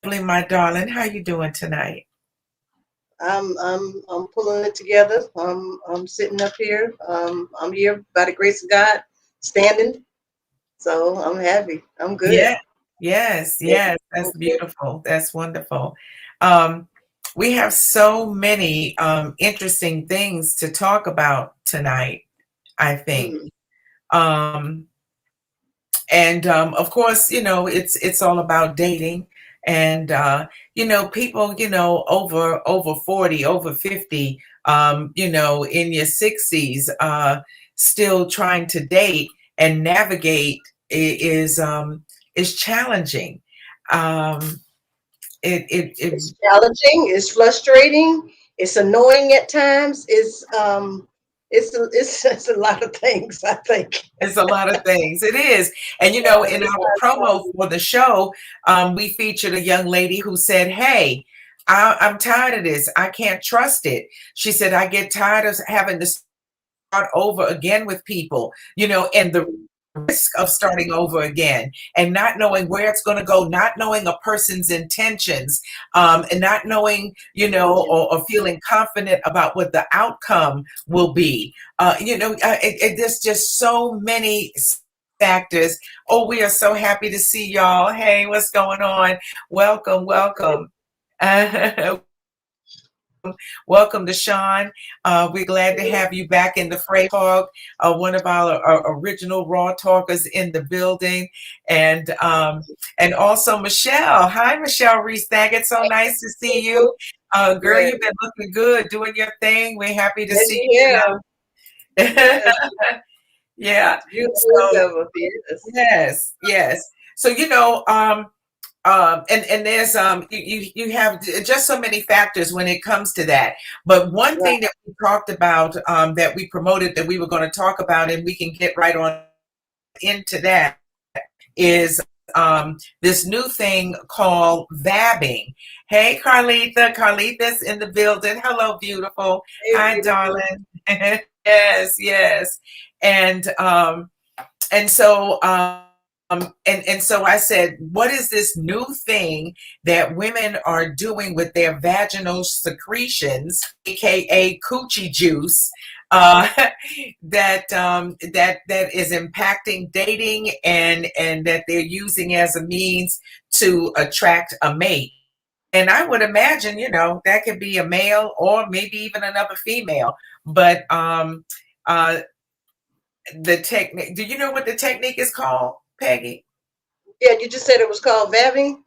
My darling, how you doing tonight? I'm pulling it together. I'm sitting up here. I'm here by the grace of God, standing. So I'm happy. I'm good. Yeah. Yes, Yeah, yes, I'm that's good. beautiful. That's wonderful. Um, we have so many interesting things to talk about tonight, I think. Mm, Um, and of course, it's all about dating. And people, over 40, over 50, in your 60s, still trying to date and navigate is challenging. Um, it it's challenging. It's frustrating. It's annoying at times. It's a lot of things. I think. It's a lot of things. It is. And Yeah, in it's our not promo challenging. for the show, we featured a young lady who said, "Hey, I'm tired of this. I can't trust it." She said, "I get tired of having to start over again with people, and the risk of starting over again and not knowing where it's going to go, not knowing a person's intentions, and not knowing, or feeling confident about what the outcome will be. There's just so many factors. Oh, we are so happy to see y'all. Hey, what's going on? Welcome, welcome. Welcome to Sean. We're glad to have you back in the fray talk. One of our original raw talkers in the building, and also Michelle. Hi, Michelle Reese Daggett. So nice to see you, girl. Yes, You've been looking good, doing your thing. We're happy to yes, see you have. you. Yes, Yeah. beautiful as So ever. Yes. yes, yes. So and there's you have just so many factors when it comes to that. But one Right. thing that we talked about, that we promoted, that we were going to talk about, and we can get right on into that, is this new thing called vabbing. Hey, Carlita's in the building. Hello, beautiful. Hey, Hi, beautiful. darling. Yes, yes. And so I said, what is this new thing that women are doing with their vaginal secretions, aka coochie juice, uh, that is impacting dating, and that they're using as a means to attract a mate? And I would imagine, that could be a male or maybe even another female. But uh, the technique. Do you know what the technique is called, Peggy? Yeah, you just said it was called vabbing.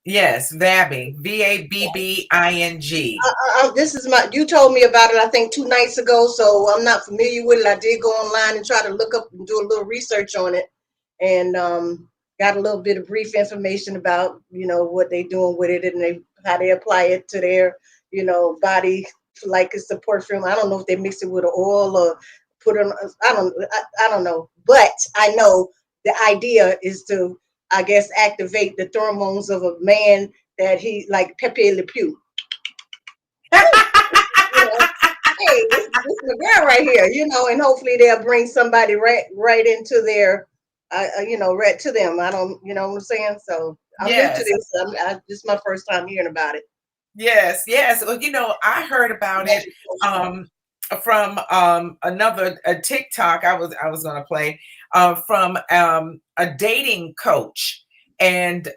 Yes, vabbing. Vabbing. This is my. You told me about it. I think 2 nights ago. So I'm not familiar with it. I did go online and try to look up and do a little research on it, and got a little bit of brief information about what they doing with it and how they apply it to their body, like it's a perfume. I don't know if they mix it with an oil or put it on. I don't know, but I know the idea is to, I guess, activate the pheromones of a man that he like Pepe Le Pew. you know, hey, this is my girl right here, and hopefully they'll bring somebody right into their, right to them. I don't, you know what I'm saying? So I'm new to Yes, this. This is my first time hearing about it. yes, yes. Well, I heard about it Magic potion. um, from another a TikTok I was going to play, from a dating coach, and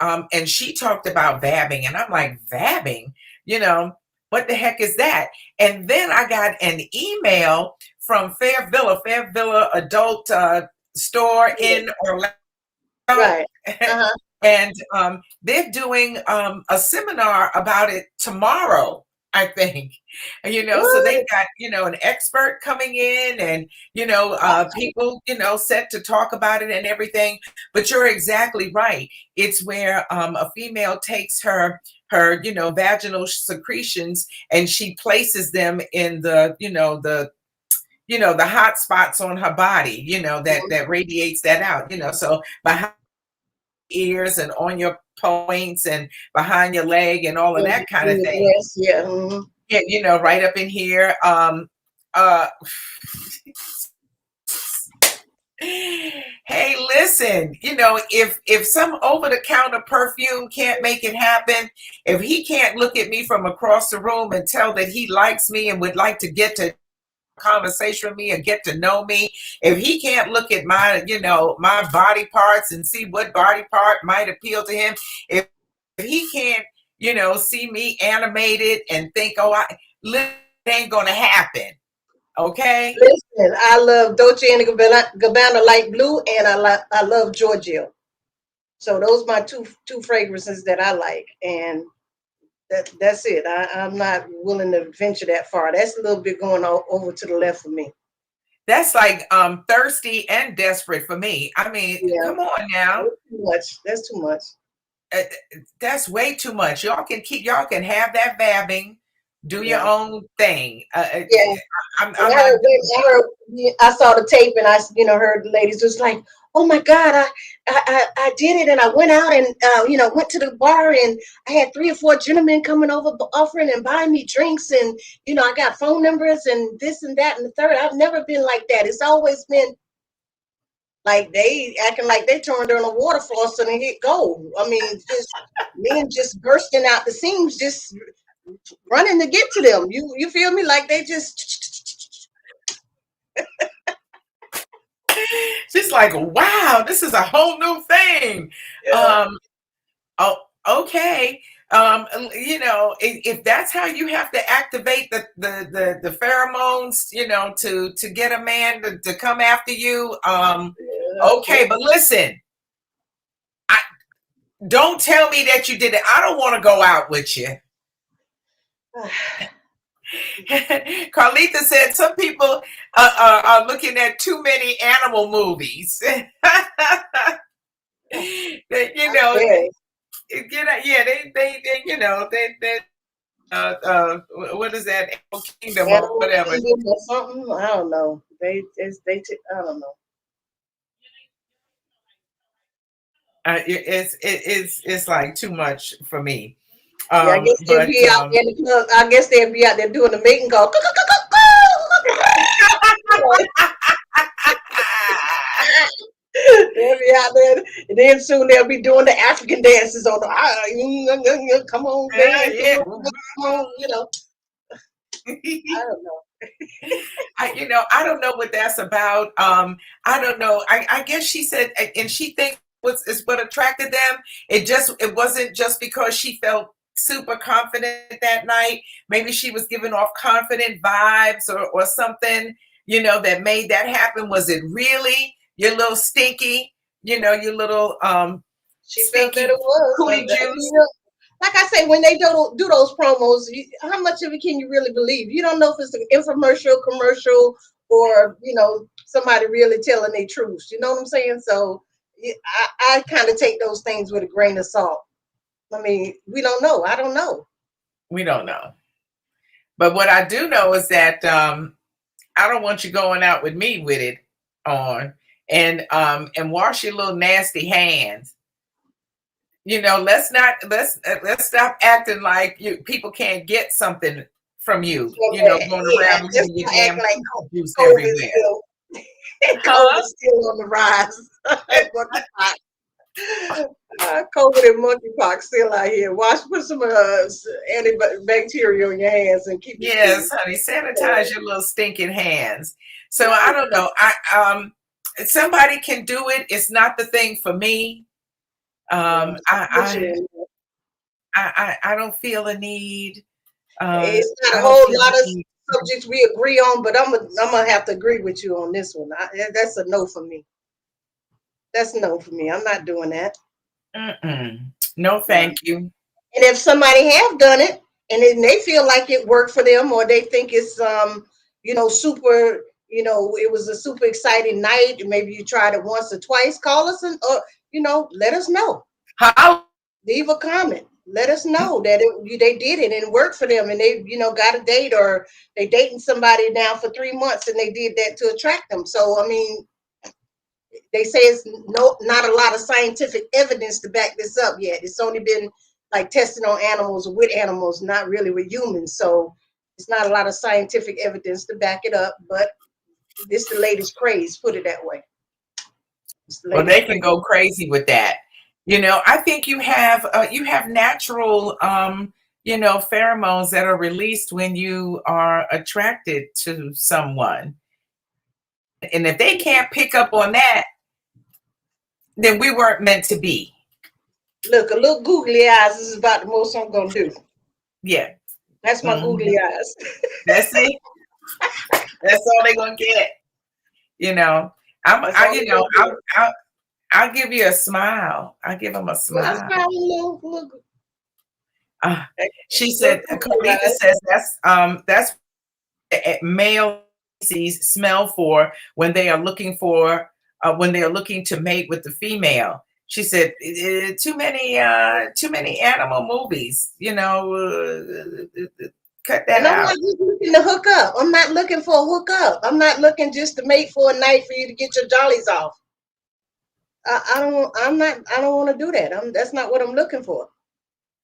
she talked about vabbing, and I'm like, vabbing, you know, what the heck is that? And then I got an email from Fair Villa Adult Store Yeah, in Orlando. right. Uh-huh. And they're doing a seminar about it tomorrow, I think. So they've What? got, an expert coming in, and, people, set to talk about it and everything. But you're exactly right. It's where a female takes her, vaginal secretions, and she places them in the hot spots on her body, that radiates that out, so behind ears and on your points and behind your leg and all of In that kind of the thing. breast, yeah. Mhm. Yeah, right up in here. Uh Hey, listen, if some over-the-counter perfume can't make it happen, if he can't look at me from across the room and tell that he likes me and would like to get to conversation with me and get to know me, if he can't look at my body parts and see what body part might appeal to him, if he can't, see me animated and think, oh, it ain't gonna happen. Okay. Listen, I love Dolce and Gabbana light blue, and I love Giorgio. So those are my two fragrances that I like, and that's it. I'm not willing to venture that far. That's a little bit going over to the left for me. That's like thirsty and desperate for me. I mean, Yeah, come on now. that's too much. That's too much. Uh, that's way too much. Y'all can have that vabbing, do your Yeah. own thing. Yeah. I'm not doing I saw the tape, and heard the ladies was like, "Oh my God, I did it, and I went out and went to the bar, and I had 3 or 4 gentlemen coming over offering and buying me drinks, and I got phone numbers and this and that and the third. I've never been like that. It's always been like they acting like they turned on a water faucet and hit gold. I mean, just men just bursting out the seams, just running to get to them. You feel me? Like they just." just like, wow, this is a whole new thing. Yeah. Um, oh, okay. If that's how you have to activate the pheromones, to get a man to come after you, okay. But listen, don't tell me that you did it. I don't want to go out with you. Carlita said some people are looking at too many animal movies. Yeah. What is that? Animal Kingdom or Animal whatever. Kingdom or something. I don't know. I don't know. It's like too much for me. Yeah, I guess they'll But be out there in the club. I guess they'll be out there doing the mating call. They'll be out there, and then soon they'll be doing the African dances on the. Come on, dance, yeah. come on, I don't know. I don't know what that's about. I don't know. I guess she said, and she thinks is what attracted them. It wasn't just because she felt super confident that night. Maybe she was giving off confident vibes or something, that made that happen. Was it really your little stinky, your little She felt that stinky it was. cootie juice? Like I say, when they do those promos, how much of it can you really believe? You don't know if it's an infomercial, commercial, or somebody really telling their truth. You know what I'm saying? So I kind of take those things with a grain of salt. I mean, we don't know. I don't know. We don't know. But what I do know is that I don't want you going out with me with it on, and wash your little nasty hands. Let's stop acting like people can't get something from you. Going around Just leaving your not act damn like juice COVID is everywhere. still Huh? COVID is still on the rise. COVID and monkeypox still out here. Put some antibacterial in your hands and keep it Yes, clean. honey. Sanitize your little stinking hands. So I don't know. Somebody can do it. It's not the thing for me. I don't feel a need. It's not I a don't whole feel lot the of need. subjects we agree on, but I'm gonna have to agree with you on this one. That's a no for me. That's a no for me. I'm not doing that. Mm-mm. No, Yeah. thank you. And if somebody have done it and then they feel like it worked for them, or they think it's super, it was a super exciting night, and maybe you tried it once or twice, call us and let us know. How? Leave a comment. Let us know that they did it and it worked for them, and they got a date, or they dating somebody now for 3 months and they did that to attract them. So I mean, they say it's not a lot of scientific evidence to back this up yet. It's only been like testing on animals or with animals, not really with humans. So it's not a lot of scientific evidence to back it up, but this the latest craze, put it that way. Well, Ladies they can crazy. go crazy with that. I think you have natural pheromones that are released when you are attracted to someone. And if they can't pick up on that, then we weren't meant to be. Look, a little googly eyes is about the most I'm gonna do. Yeah. That's my Mhm. googly eyes. That's it. That's all they're gonna get. You know, I'm That's I all you they're know, gonna do. I'll give you a smile. I'll give them a That's smile. probably a little, Uh, she little said, googly Carlita eyes. says that's male species smell for when they are looking to mate with the female. She said, too many animal movies. Cut that And I'm not out. just looking to hook up. I'm not looking for a hook up. I'm not looking just to mate for a night for you to get your jollies off. I don't. I'm not. I don't want to do that. That's not what I'm looking for.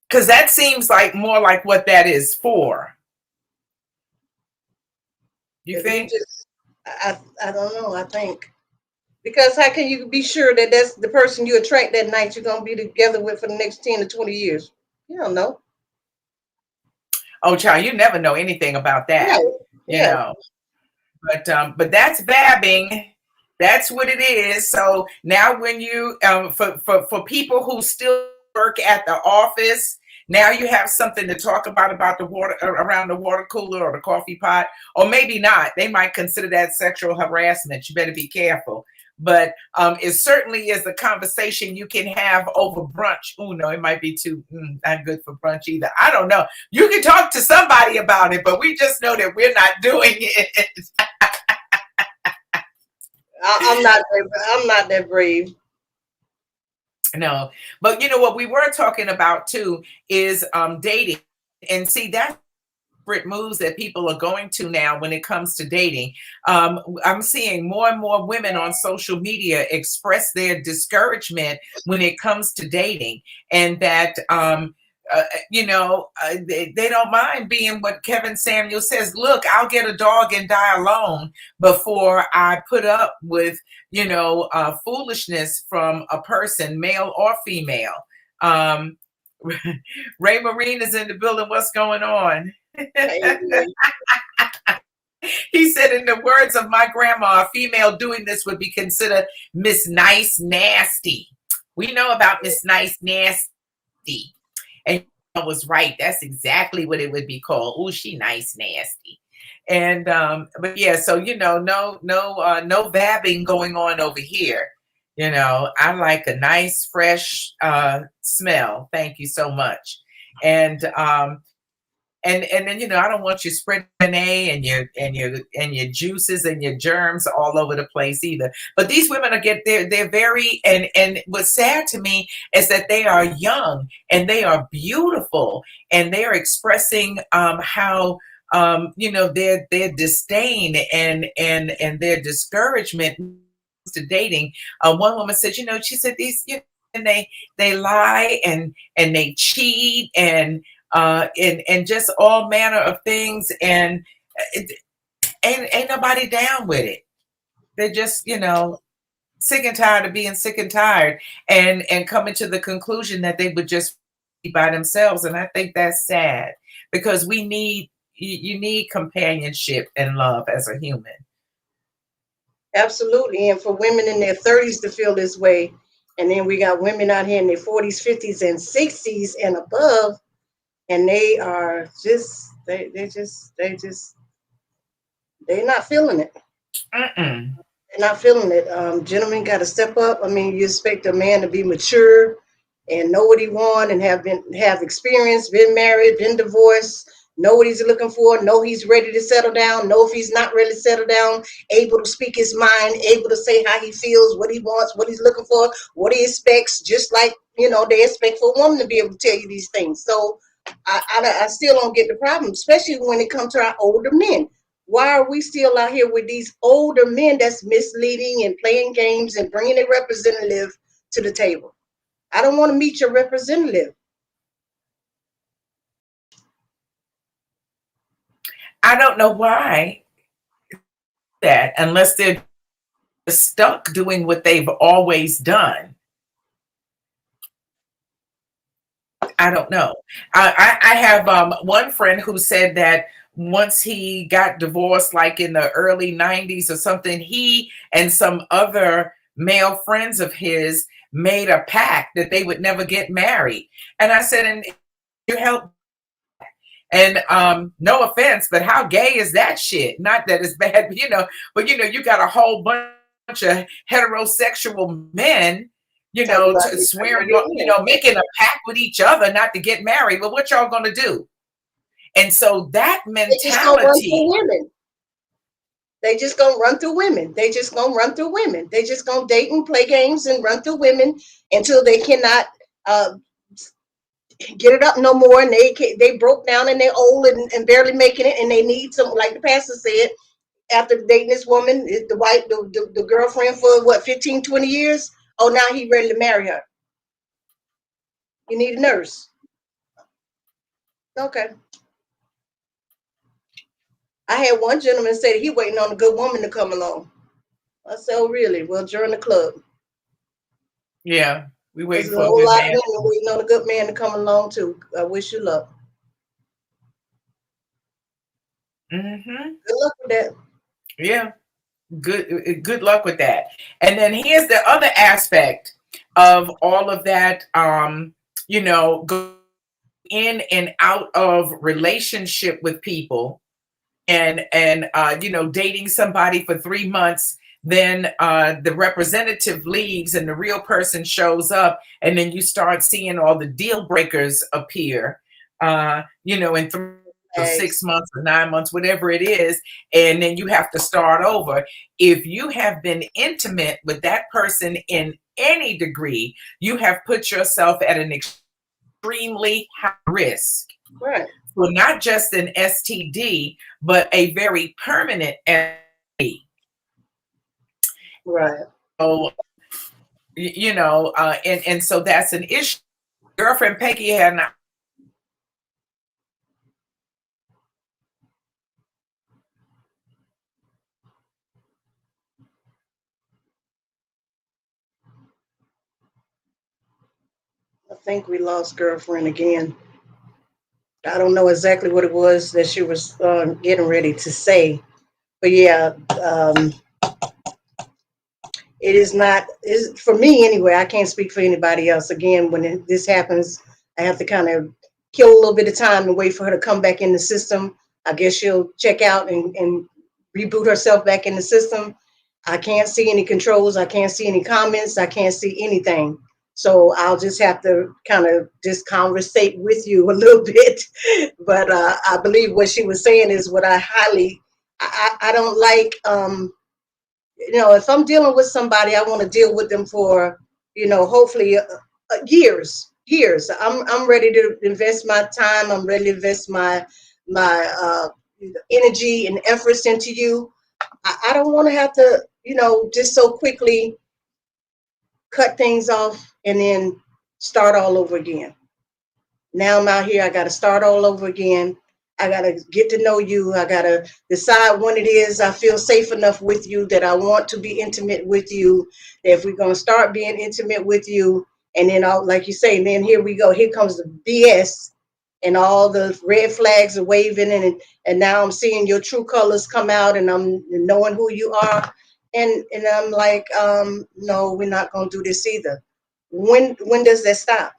Because that seems like more like what that is for. You If you think? just, I don't know. I think because how can you be sure that that's the person you attract that night you're gonna be together with for the next 10 to 20 years? You don't know. Oh, child, you never know anything about that. Right. You Yeah. know. But that's vabbing. That's what it is. So now when you for people who still work at the office, now you have something to talk about the water around the water cooler or the coffee pot, or maybe not. They might consider that sexual harassment. You better be careful. But it certainly is a conversation you can have over brunch. Oh no, it might be too not good for brunch either. I don't know. You can talk to somebody about it, but we just know that we're not doing it. I'm not. I'm not that brave. No, but you know what we were talking about too is dating, and see that's moves that people are going to now when it comes to dating. I'm seeing more and more women on social media express their discouragement when it comes to dating, and that they don't mind being what Kevin Samuel says. Look, I'll get a dog and die alone before I put up with foolishness from a person, male or female. Um, Ray Marine is in the building. What's going on? Amen. He said, in the words of my grandma, a female doing this would be considered Miss Nice Nasty. We know about Miss Nice Nasty. And I was right. That's exactly what it would be called. Oh, she nice nasty. And but yeah, so no vabbing going on over here. I like a nice fresh smell. Thank you so much. And and then I don't want you spreading A and your juices and your germs all over the place either. But these women they're very, and what's sad to me is that they are young and they are beautiful and they are expressing how their disdain and their discouragement to dating. One woman said, she said these, and they lie and they cheat and just all manner of things, and it, ain't nobody down with it. They're just sick and tired of being sick and tired, and coming to the conclusion that they would just be by themselves. And I think that's sad because you need companionship and love as a human. Absolutely. And for women in their 30s to feel this way, and then we got women out here in their 40s, 50s, and 60s and above, and they are just they're not feeling it. Mm-mm. They're not feeling it. Gentlemen got to step up. I mean, you expect a man to be mature and know what he wants and have experience, been married, been divorced, know what he's looking for, know he's ready to settle down, know if he's not ready to settle down, able to speak his mind, able to say how he feels, what he wants, what he's looking for, what he expects, just like they expect for a woman to be able to tell you these things. So I still don't get the problem, especially when it comes to our older men. Why are we still out here with these older men that's misleading and playing games and bringing a representative to the table? I don't want to meet your representative. I don't know why that, unless they're stuck doing what they've always done. I don't know. I have one friend who said that once he got divorced, like in the early 90s or something, he and some other male friends of his made a pact that they would never get married. And I said, and you help. And no offense, but how gay is that shit? Not that it's bad, but you got a whole bunch of heterosexual men, Talking about they trying to swearing, get in. making a pact with each other not to get married. Well, what y'all gonna do? And so that They just gonna run mentality, through women. They just gonna run through women. They just gonna run through women. They just gonna date and play games and run through women until they cannot uh, get it up no more, and they broke down and they're old and barely making it, and they need some, like the pastor said, after dating this woman, the wife, the girlfriend for what, 15, 20 years. Oh, now he ready to marry her. You need a nurse. Okay. I had one gentleman say he waiting on a good woman to come along. I said, oh, really? Well, join the club. yeah, we wait There's a for a whole good lot of man. women waiting on a good man to come along too. I wish you luck. Hmm. Good luck with that. Yeah, good luck with that. And then here's the other aspect of all of that. Go in and out of relationship with people, and dating somebody for 3 months, then the representative leaves and the real person shows up, and then you start seeing all the deal breakers appear, in 6 months or 9 months, whatever it is, and then you have to start over. If you have been intimate with that person in any degree, you have put yourself at an extremely high risk Right. for not just an STD, but a very permanent STD. Right. So, and so that's an issue. Girlfriend Peggy had an I think we lost girlfriend again. I don't know exactly what it was that she was getting ready to say, but yeah, it is not. Is for me anyway. I can't speak for anybody else. Again, when this happens, I have to kind of kill a little bit of time and wait for her to come back in the system. I guess she'll check out and reboot herself back in the system. I can't see any controls. I can't see any comments. I can't see anything. So I'll just have to kind of just conversate with you a little bit. But I believe what she was saying is what I don't like. If I'm dealing with somebody, I want to deal with them for, hopefully years. I'm ready to invest my time. I'm ready to invest my energy and efforts into you. I don't want to have to, just so quickly cut things off and then start all over again. Now I'm out here. I got to start all over again. I got to get to know you. I got to decide when it is I feel safe enough with you that I want to be intimate with you. That if we're going to start being intimate with you, and then, like you say, then here we go. Here comes the BS, and all the red flags are waving, and now I'm seeing your true colors come out, and I'm knowing who you are, and I'm like, no, we're not going to do this either. When does that stop?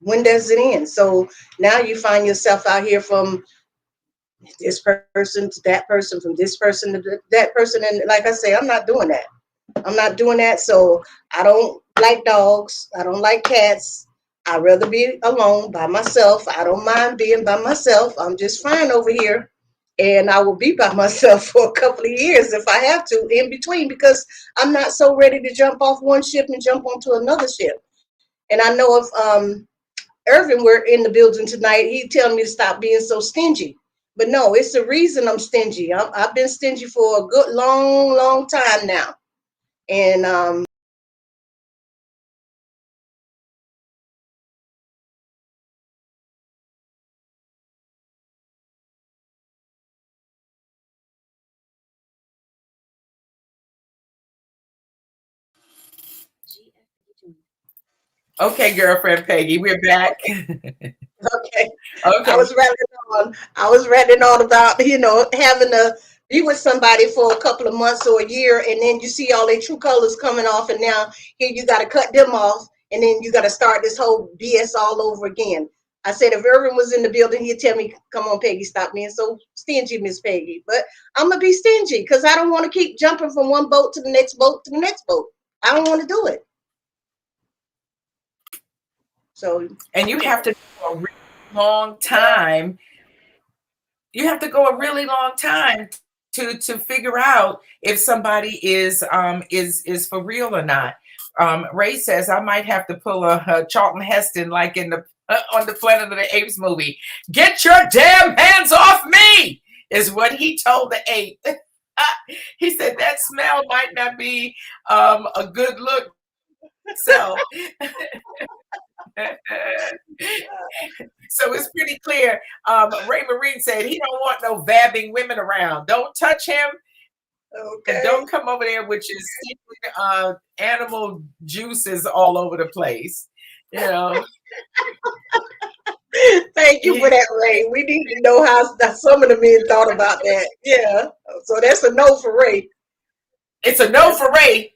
When does it end? So now you find yourself out here from this person to that person, from this person to that person. And like I say, I'm not doing that. I'm not doing that. So I don't like dogs. I don't like cats. I'd rather be alone by myself. I don't mind being by myself. I'm just fine over here. And I will be by myself for a couple of years if I have to in between, because I'm not so ready to jump off one ship and jump onto another ship. And I know if Irvin were in the building tonight, he'd tell me to stop being so stingy. But no, it's the reason I'm stingy. I've been stingy for a good long time now. And Okay, girlfriend Peggy, we're back. Okay. I Okay. was ranting on. I was ranting on about, having to be with somebody for a couple of months or a year, and then you see all their true colors coming off, and now here you got to cut them off, and then you got to start this whole BS all over again. I said if Irvin was in the building, he'd tell me, "Come on, Peggy, stop being so stingy, Miss Peggy." But I'm gonna be stingy because I don't want to keep jumping from one boat to the next boat to the next boat. I don't want to do it. So And you have to go a really long time. You have to go a really long time to figure out if somebody is for real or not. Ray says I might have to pull a Charlton Heston like in the on the Planet of the Apes movie. Get your damn hands off me is what he told the ape. He said that smell might not be a good look. So so it's pretty clear. Ray Marine said he don't want no vabbing women around. Don't touch him and okay. don't come over there with your animal juices all over the place. You know, Thank you for that, Ray. We need to know how some of the men thought about that. Yeah. So that's a no for Ray. it's a no That's for Ray.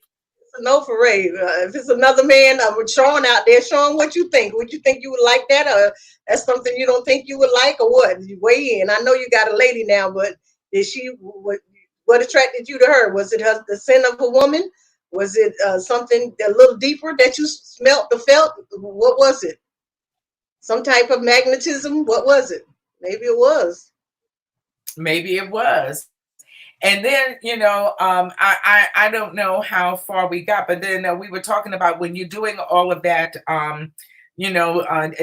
a no for Ray. If it's another man, with Sean out there, Sean, what you think? Would you think you would like that, or that's something you don't think you would like, or what? You weigh in. I know you got a lady now, but did she? What attracted you to her? Was it the sin of a woman? Was it something a little deeper that you smelt or felt? What was it? Some type of magnetism? What was it? Maybe it was. Maybe it was. And then, I don't know how far we got, but then we were talking about when you're doing all of that,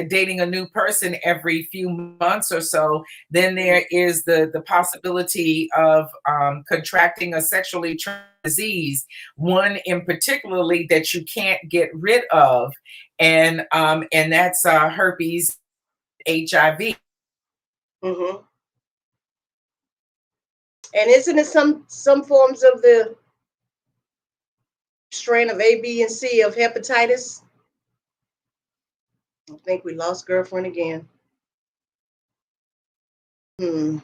dating a new person every few months or so, then there is the possibility of contracting a sexually transmitted disease, one in particularly that you can't get rid of, and that's herpes HIV. Mm-hmm. And isn't it some forms of the strain of A, B, and C of hepatitis? I think we lost girlfriend again. Hmm.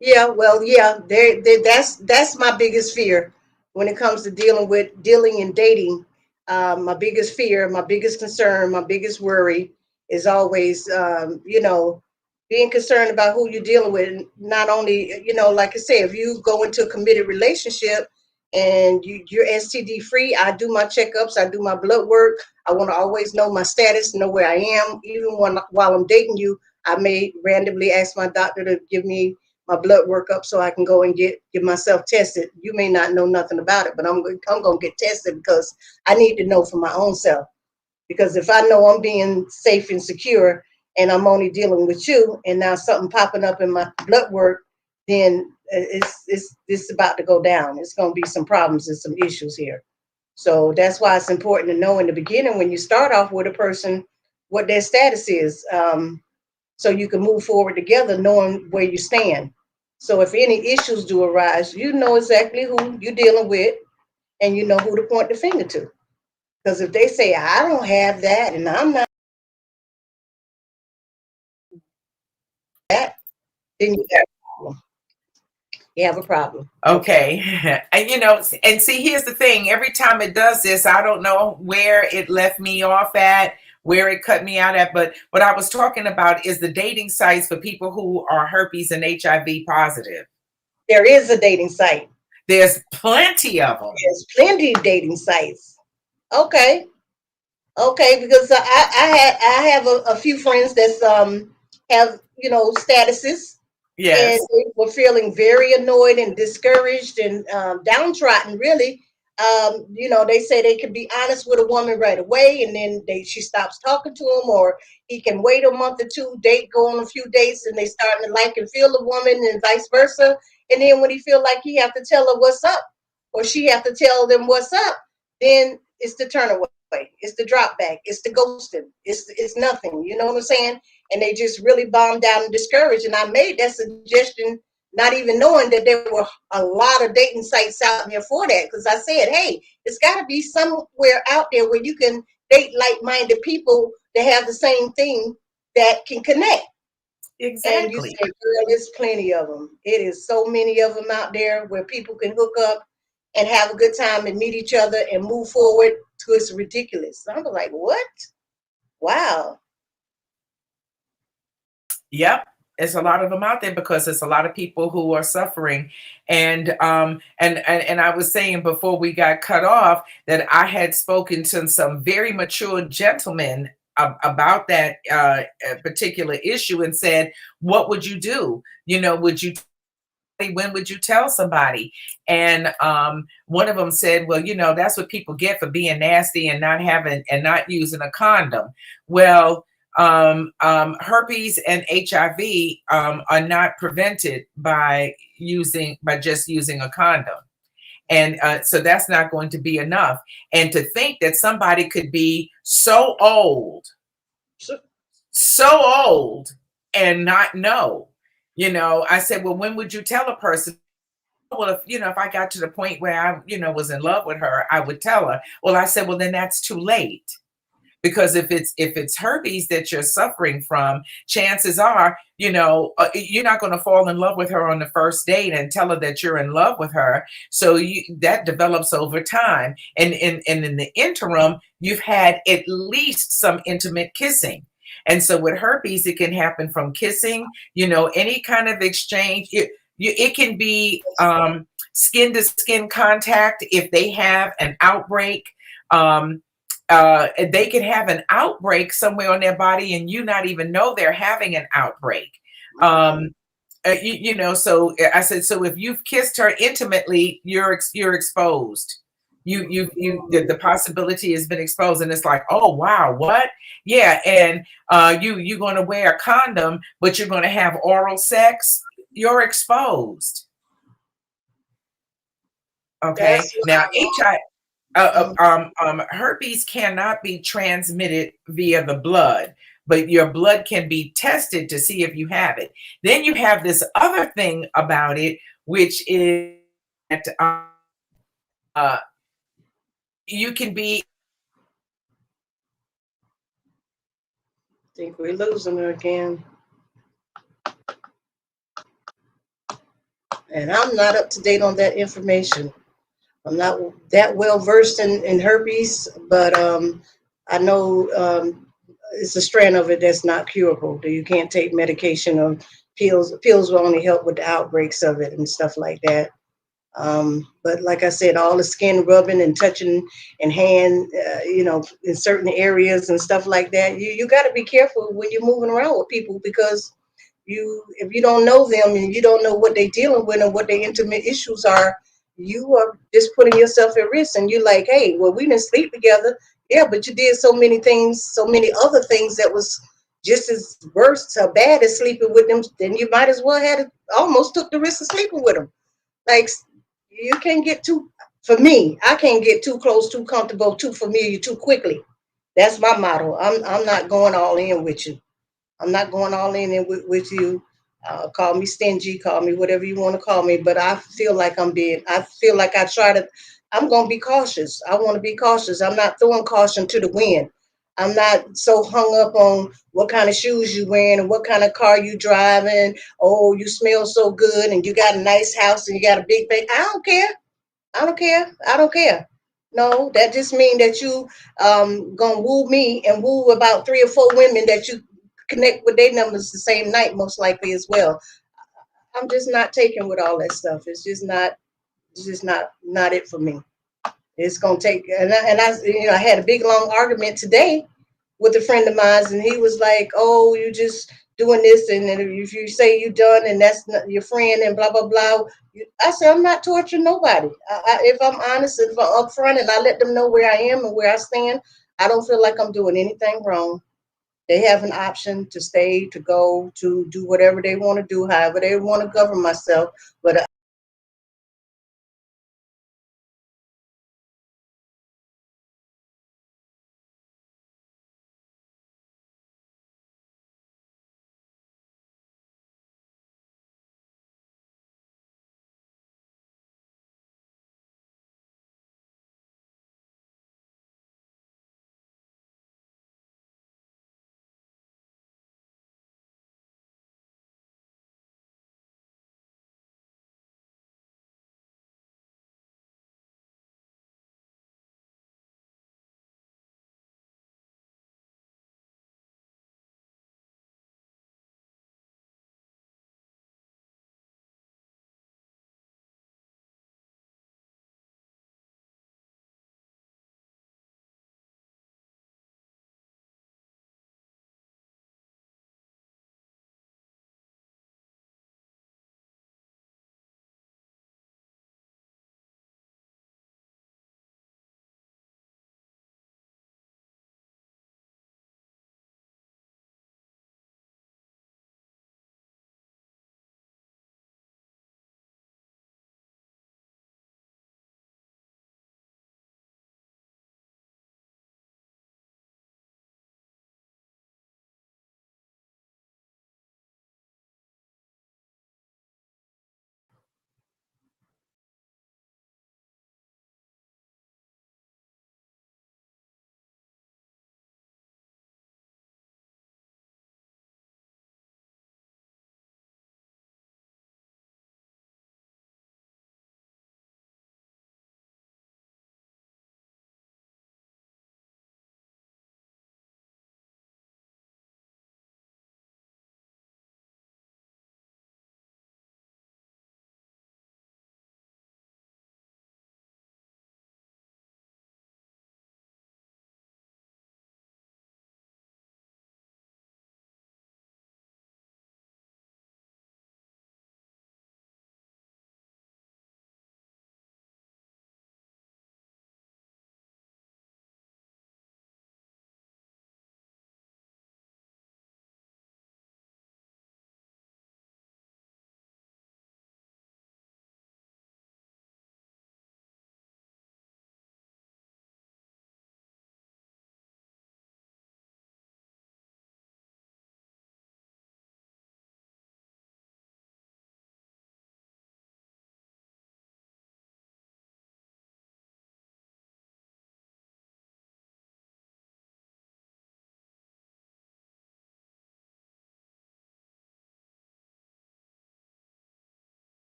Yeah, well, yeah, that's my biggest fear when it comes to dealing and dating. My biggest fear, my biggest concern, my biggest worry is always, being concerned about who you're dealing with. Not only, like I said, if you go into a committed relationship and you're STD free, I do my checkups, I do my blood work. I want to always know my status, know where I am. Even while I'm dating you, I may randomly ask my doctor to give me my blood work up so I can go and get myself tested. You may not know nothing about it, but I'm gonna get tested because I need to know for my own self. Because if I know I'm being safe and secure and I'm only dealing with you, and now something popping up in my blood work, then it's about to go down. It's gonna be some problems and some issues here. So that's why it's important to know in the beginning when you start off with a person what their status is. So you can move forward together knowing where you stand. So if any issues do arise, you know exactly who you're dealing with and you know who to point the finger to. Because if they say, I don't have that and I'm not that, then you have a problem. You have a problem. Okay. And and see, here's the thing. Every time it does this, I don't know where it left me off at, where it cut me out at. But what I was talking about is the dating sites for people who are herpes and HIV positive. There is a dating site. There's plenty of them. There's plenty of dating sites. Okay. Okay, because I have a few friends that's have statuses, and Yes. they were feeling very annoyed and discouraged and downtrodden. Really, they say they can be honest with a woman right away, and then she stops talking to him, or he can wait a month or two, go on a few dates, and they start to like and feel the woman, and vice versa. And then when he feel like he have to tell her what's up, or she have to tell them what's up, then it's the turn away. It's the drop back. It's the ghosting. It's nothing. You know what I'm saying? And they just really bombed down and discouraged. And I made that suggestion, not even knowing that there were a lot of dating sites out there for that. Because I said, hey, it's got to be somewhere out there where you can date like-minded people that have the same thing that can connect. And you Exactly. said, girl, there's plenty of them. It is so many of them out there where people can hook up and have a good time and meet each other and move forward to it's ridiculous. I'm like, what? Wow. Yep. It's a lot of them out there because it's a lot of people who are suffering. And I was saying before we got cut off that I had spoken to some very mature gentlemen about that particular issue and said, what would you do? You know, when would you tell somebody? And one of them said, well, you know, that's what people get for being nasty and not using a condom. Well, herpes and HIV are not prevented by just using a condom. And so that's not going to be enough. And to think that somebody could be so old and not know, you know, I said, well, when would you tell a person? Well, if I got to the point where I, was in love with her, I would tell her. Well, I said, well, then that's too late. Because if it's herpes that you're suffering from, chances are, you're not going to fall in love with her on the first date and tell her that you're in love with her. So that develops over time, and in the interim, you've had at least some intimate kissing. And so with herpes, it can happen from kissing, any kind of exchange. It can be skin to skin contact if they have an outbreak. They could have an outbreak somewhere on their body and you not even know they're having an outbreak. So I said, so if you've kissed her intimately, you're exposed. The possibility has been exposed, and it's like, oh wow, what? Yeah, and you're going to wear a condom, but you're going to have oral sex. You're exposed. Okay, That's now why. herpes cannot be transmitted via the blood, but your blood can be tested to see if you have it. Then you have this other thing about it, which is that uh, you can be. I think we're losing her again. And I'm not up to date on that information. I'm not that well versed in herpes, but I know it's a strand of it that's not curable. You can't take medication or pills. Pills will only help with the outbreaks of it and stuff like that. But like I said, all the skin rubbing and touching and hand, in certain areas and stuff like that, you got to be careful when you're moving around with people, because if you don't know them and you don't know what they're dealing with and what their intimate issues are, you are just putting yourself at risk. And you're like, hey, well, we didn't sleep together. Yeah, but you did so many things, so many other things that was just as worse or bad as sleeping with them. Then you might as well almost took the risk of sleeping with them. Like, you can't get too, for me, I can't get too close, too comfortable, too familiar, too quickly. That's my motto. I'm not going all in with you. I'm not going all in with you. Call me stingy, call me whatever you want to call me, but I feel like I feel like I'm going to be cautious. I want to be cautious. I'm not throwing caution to the wind. I'm not so hung up on what kind of shoes you wearing and what kind of car you driving. Oh, you smell so good and you got a nice house and you got a big bank. I don't care. I don't care. I don't care. No, that just means that you gonna woo me and woo about 3 or 4 women that you connect with their numbers the same night, most likely as well. I'm just not taking with all that stuff. It's just not it for me. It's gonna take, I had a big long argument today with a friend of mine, and he was like, "Oh, you just doing this, and if you say you done, and that's not your friend, and blah blah blah." I said, "I'm not torturing nobody. If I'm honest, if I'm upfront, and I let them know where I am and where I stand, I don't feel like I'm doing anything wrong. They have an option to stay, to go, to do whatever they want to do, however they want to govern myself. But